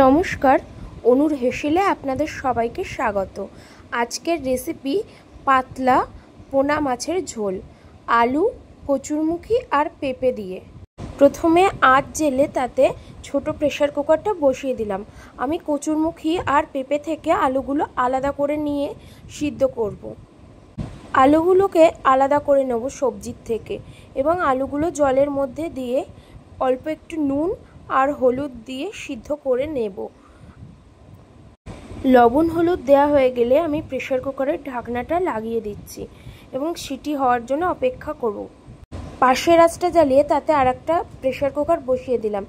নমস্কার, অনুর হেসেলে আপনাদের সবাইকে স্বাগত। আজকের রেসিপি পাতলা পোনা মাছের ঝোল, আলু, কচুরমুখী আর পেঁপে দিয়ে। প্রথমে আঁচ জেলে তাতে ছোট প্রেসার কুকারটা বসিয়ে দিলাম। আমি কচুরমুখী আর পেঁপে থেকে আলুগুলো আলাদা করে নিয়ে সিদ্ধ করব। আলুগুলোকে আলাদা করে নেব সবজির থেকে এবং আলুগুলো জলের মধ্যে দিয়ে অল্প একটু নুন আর হলুদ দিয়ে সিদ্ধ করে নেব। লবণ হলুদ দেওয়া হয়ে গেলে আমি প্রেসার কুকারের ঢাকনাটা লাগিয়ে দিচ্ছি এবং সিটি হওয়ার জন্য অপেক্ষা করব। পাশের আঁচটা জ্বালিয়ে তাতে আরেকটা প্রেসার কুকার বসিয়ে দিলাম।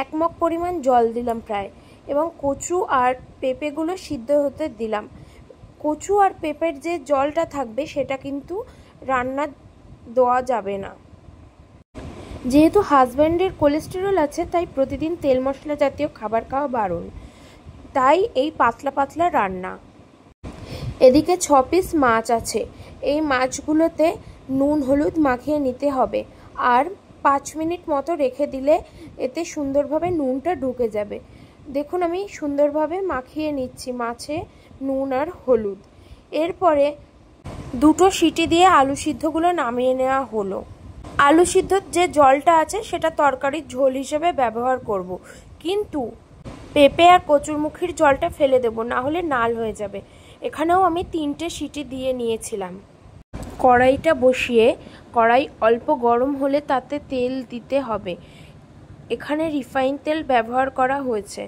1 মগ পরিমাণ জল দিলাম প্রায়, এবং কচু আর পেঁপেগুলো সিদ্ধ হতে দিলাম। কচু আর পেঁপের যে জলটা থাকবে সেটা কিন্তু রান্না দেওয়া যাবে না। যেহেতু হাজব্যান্ডের কোলেস্টেরল আছে, তাই প্রতিদিন তেল মশলা জাতীয় খাবার খাওয়া বারণ, তাই এই পাতলা পাতলা রান্না। এদিকে 6 পিস মাছ আছে। এই মাছগুলোতে নুন হলুদ মাখিয়ে নিতে হবে, আর 5 মিনিট মতো রেখে দিলে এতে সুন্দরভাবে নুনটা ঢুকে যাবে। দেখুন, আমি সুন্দরভাবে মাখিয়ে নিচ্ছি মাছে নুন আর হলুদ। এরপরে 2টো সিটি দিয়ে আলু সিদ্ধগুলো নামিয়ে নেওয়া হলো। আলু সিদ্ধর যে জলটা আছে সেটা তরকারির ঝোল হিসেবে ব্যবহার করব, কিন্তু পেঁপে আর কচুরমুখীর জলটা ফেলে দেব, না হলে নাল হয়ে যাবে। এখানেও আমি 3টে সিটি দিয়ে নিয়েছিলাম। কড়াইটা বসিয়ে কড়াই অল্প গরম হলে তাতে তেল দিতে হবে। এখানে রিফাইন তেল ব্যবহার করা হয়েছে।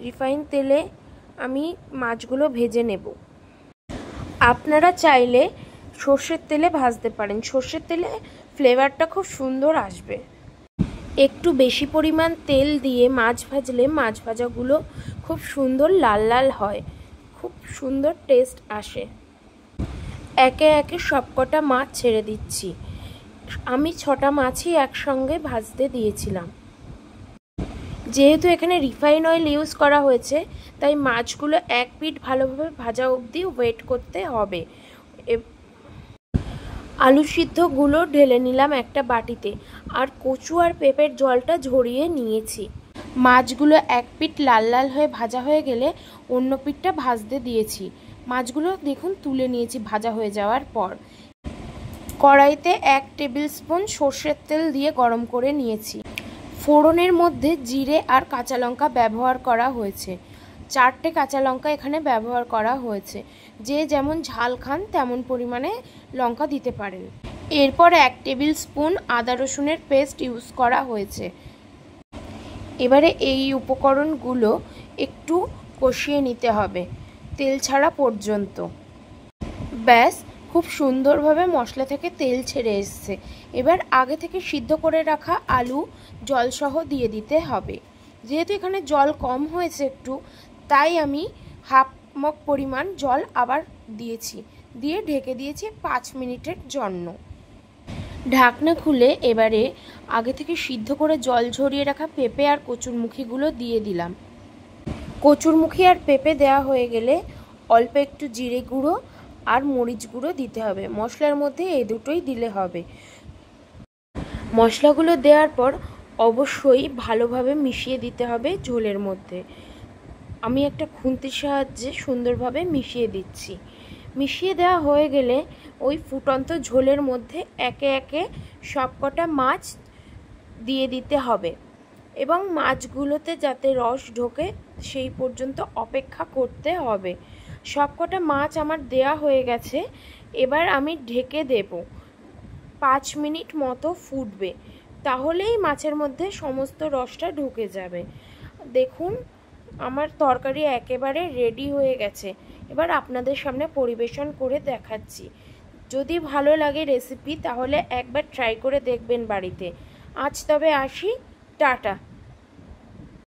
রিফাইন তেলে আমি মাছগুলো ভেজে নেব। আপনারা চাইলে সর্ষের তেলে ভাজতে পারেন। সর্ষের তেলে ফ্লেভারটা খুব সুন্দর আসবে। একটু বেশি পরিমাণ তেল দিয়ে মাছ ভাজলে মাছ ভাজাগুলো খুব সুন্দর লাল লাল হয়, খুব সুন্দর টেস্ট আসে। একে একে সবকটা মাছ ছেড়ে দিচ্ছি। আমি 6টা মাছই একসঙ্গে ভাজতে দিয়েছিলাম। যেহেতু এখানে রিফাইন অয়েল ইউজ করা হয়েছে, তাই মাছগুলো এক পিঠ ভালোভাবে ভাজা অবধি ওয়েট করতে হবে। আলু সিদ্ধগুলো ঢেলে নিলাম একটা বাটিতে, আর কচু আর পেঁপের জলটা ঝরিয়ে নিয়েছি। মাছগুলো এক পিঠ লাল লাল হয়ে ভাজা হয়ে গেলে অন্য পিঠটা ভাজতে দিয়েছি। মাছগুলো দেখুন তুলে নিয়েছি ভাজা হয়ে যাওয়ার পর। কড়াইতে 1 টেবিল স্পুন সর্ষের তেল দিয়ে গরম করে নিয়েছি। ফোড়নের মধ্যে জিরে আর কাঁচা লঙ্কা ব্যবহার করা হয়েছে। 4টে কাঁচা লঙ্কা এখানে ব্যবহার করা হয়েছে। যে যেমন ঝাল খান তেমন পরিমাণে লঙ্কা দিতে পারেন। এরপর 1 টেবিল স্পুন আদা রসুনের পেস্ট ইউজ করা হয়েছে। এবারে এই উপকরণগুলো একটু কষিয়ে নিতে হবে তেল ছাড়া পর্যন্ত। ব্যাস, খুব সুন্দরভাবে মশলা থেকে তেল ছেড়ে এসছে। এবার আগে থেকে সিদ্ধ করে রাখা আলু জলসহ দিয়ে দিতে হবে। যেহেতু এখানে জল কম হয়েছে একটু, তাই আমি 1/2 মগ পরিমাণ জল আবার দিয়েছি, দিয়ে ঢেকে দিয়েছি 5 মিনিটের জন্য। ঢাকনা খুলে এবারে আগে থেকে সিদ্ধ করে জল ঝরিয়ে রাখা পেঁপে আর কচুরমুখীগুলো দিয়ে দিলাম। কচুরমুখী আর পেঁপে দেওয়া হয়ে গেলে অল্প একটু জিরে গুঁড়ো আর মরিচ গুঁড়ো দিতে হবে। মশলার মধ্যে এই দুটোই দিলে হবে। মশলাগুলো দেওয়ার পর অবশ্যই ভালোভাবে মিশিয়ে দিতে হবে ঝোলের মধ্যে। আমি একটা খুন্তির সাহায্যে সুন্দরভাবে মিশিয়ে দিচ্ছি। মিশিয়ে দেওয়া হয়ে গেলে ওই ফুটন্ত ঝোলের মধ্যে একে একে সবকটা মাছ দিয়ে দিতে হবে এবং মাছগুলোতে যাতে রস ঢোকে সেই পর্যন্ত অপেক্ষা করতে হবে। সবকটা মাছ আমার দেয়া হয়ে গেছে। এবার আমি ঢেকে দেব। 5 মিনিট মতো ফুটবে, তাহলেই মাছের মধ্যে সমস্ত রসটা ঢুকে যাবে। দেখুন, আমার তরকারি একেবারে রেডি হয়ে গেছে। এবার আপনাদের সামনে পরিবেশন করে দেখাচ্ছি। যদি ভালো লাগে রেসিপি, তাহলে একবার ট্রাই করে দেখবেন বাড়িতে। আজ তবে আসি, টাটা।